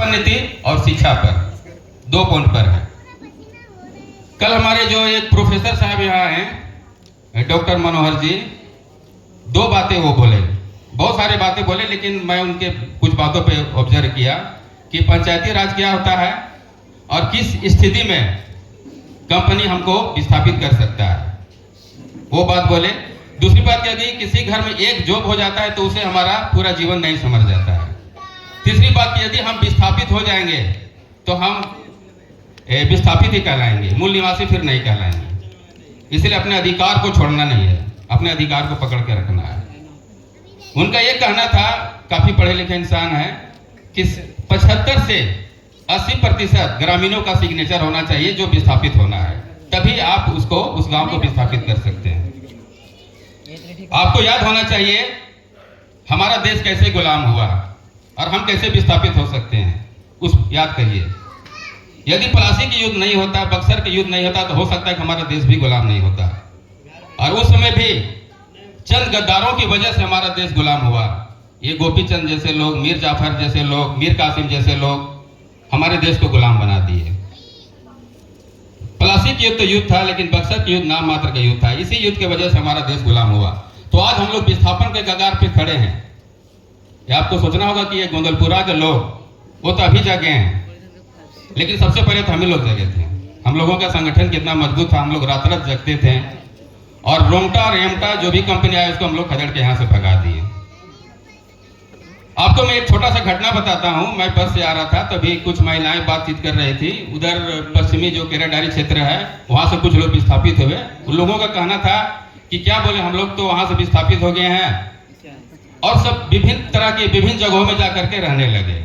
वेतन नीति और शिक्षा पर 2 पॉइंट पर है। कल हमारे जो एक प्रोफेसर साहब यहाँ हैं, डॉक्टर मनोहर जी, 2 बातें वो बोले, बहुत सारे बातें बोले, लेकिन मैं उनके कुछ बातों पे ऑब्जर्व किया कि पंचायती राज क्या होता है और किस स्थिति में कंपनी हमको विस्थापित कर सकता है, वो बात बोले। दूसरी बात क्या थी, किसी घर में एक जॉब हो जाता है तो उसे हमारा पूरा जीवन नहीं समझ जाता है। तीसरी बात कि यदि हम विस्थापित हो जाएंगे तो हम विस्थापित ही कहलाएंगे, मूल निवासी फिर नहीं कहलाएंगे। इसलिए अपने अधिकार को छोड़ना नहीं है, अपने अधिकार को पकड़ के रखना है। उनका ये कहना था, काफी पढ़े लिखे इंसान है, कि 75 से 80% ग्रामीणों का सिग्नेचर होना चाहिए जो विस्थापित होना है, तभी आप उसको उस गांव को विस्थापित कर सकते हैं। आपको याद होना चाहिए हमारा देश कैसे गुलाम हुआ और हम कैसे विस्थापित हो सकते हैं, उस याद करिए। यदि प्लासी की युद्ध नहीं होता, बक्सर की युद्ध नहीं होता, तो हो सकता है कि हमारा देश भी गुलाम नहीं होता। और उस समय भी चंद गद्दारों की वजह से हमारा देश गुलाम हुआ। ये गोपीचंद जैसे लोग, मीर जाफर जैसे लोग, मीर कासिम जैसे लोग हमारे देश को गुलाम बना दिए। प्लासी की युद्ध तो युद्ध था, लेकिन बक्सर की युद्ध नाम मात्र का युद्ध था। इसी युद्ध की वजह से हमारा देश गुलाम हुआ। तो आज हम लोग विस्थापन के कगार पे खड़े हैं। ये आपको सोचना होगा कि ये गोंदलपुरा के लोग वो तो अभी जगे हैं, लेकिन सबसे पहले तो हम ही लोग जगे थे। हम लोगों का संगठन कितना मजबूत था, हम लोग रात रात जगते थे और रोमटा और एमटा जो भी कंपनी आया उसको हम लोग खदेड़ के यहाँ से भगा दिए। आपको मैं एक छोटा सा घटना बताता हूँ। मैं बस से आ रहा था, तभी कुछ महिलाएं बातचीत कर रही थी। उधर पश्चिमी जो केराडारी क्षेत्र है, वहां से कुछ लोग विस्थापित हुए। उन लोगों का कहना था कि क्या बोले, हम लोग तो वहां से विस्थापित हो गए हैं और सब विभिन्न तरह के विभिन्न जगहों में जाकर के रहने लगे।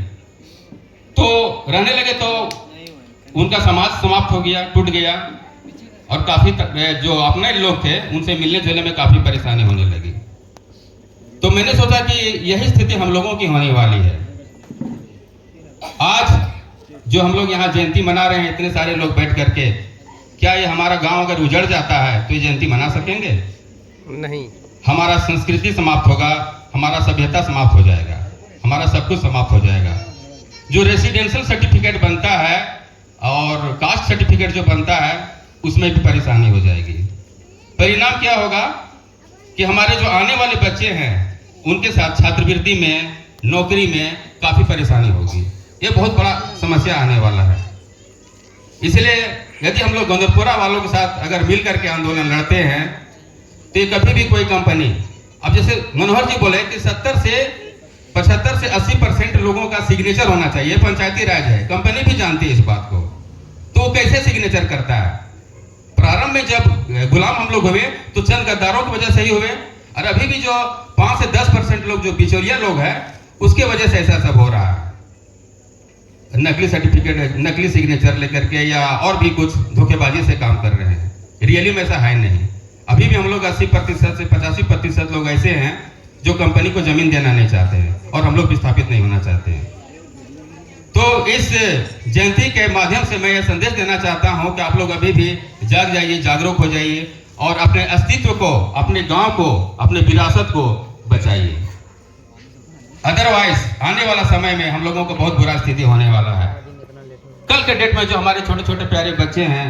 तो उनका समाज समाप्त हो गया, टूट गया और काफी जो अपने लोग थे उनसे मिलने जुलने में काफी परेशानी होने लगी। तो मैंने सोचा कि यही स्थिति हम लोगों की होने वाली है। आज जो हम लोग यहाँ जयंती मना रहे हैं, इतने सारे लोग बैठ करके, क्या ये हमारा गांव अगर उजड़ जाता है तो ये जयंती मना सकेंगे? नहीं। हमारा संस्कृति समाप्त होगा, हमारा सभ्यता समाप्त हो जाएगा, हमारा सब कुछ समाप्त हो जाएगा। जो रेसिडेंशियल सर्टिफिकेट बनता है और कास्ट सर्टिफिकेट जो बनता है उसमें भी परेशानी हो जाएगी। परिणाम क्या होगा कि हमारे जो आने वाले बच्चे हैं उनके साथ छात्रवृत्ति में, नौकरी में काफी परेशानी होगी। ये बहुत बड़ा समस्या आने वाला है। इसलिए यदि हम लोग गोंदलपुरा वालों के साथ अगर मिल करके आंदोलन लड़ते हैं तो ये कभी भी कोई कंपनी, अब जैसे मनोहर जी बोले कि 70 से 75 से 80% लोगों का सिग्नेचर होना चाहिए, पंचायती राज है, कंपनी भी जानती है इस बात को, तो वो कैसे सिग्नेचर करता है? प्रारंभ में जब गुलाम हम लोग हुए तो चंद गद्दारों की वजह से ही हुए, और अभी भी जो 5 से 10% लोग जो बिचौलिया लोग हैं उसके वजह से ऐसा सब हो रहा है। नकली सर्टिफिकेट, नकली सिग्नेचर लेकर के या और भी कुछ धोखेबाजी से काम कर रहे हैं। रियली में ऐसा है नहीं। अभी भी हम लोग 80% से 85% लोग ऐसे हैं जो कंपनी को जमीन देना नहीं चाहते हैं और हम लोग विस्थापित नहीं होना चाहते हैं। तो इस जयंती के माध्यम से मैं यह संदेश देना चाहता हूं कि आप लोग अभी भी जाग जाइए, जागरूक हो जाइए और अपने अस्तित्व को, अपने गांव को, अपने विरासत को बचाइए। अदरवाइज आने वाला समय में हम लोगों को बहुत बुरा स्थिति होने वाला है। कल के डेट में जो हमारे छोटे छोटे प्यारे बच्चे हैं,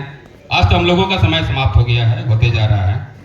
आज तो हम लोगों का समय समाप्त हो गया है, होते जा रहा है।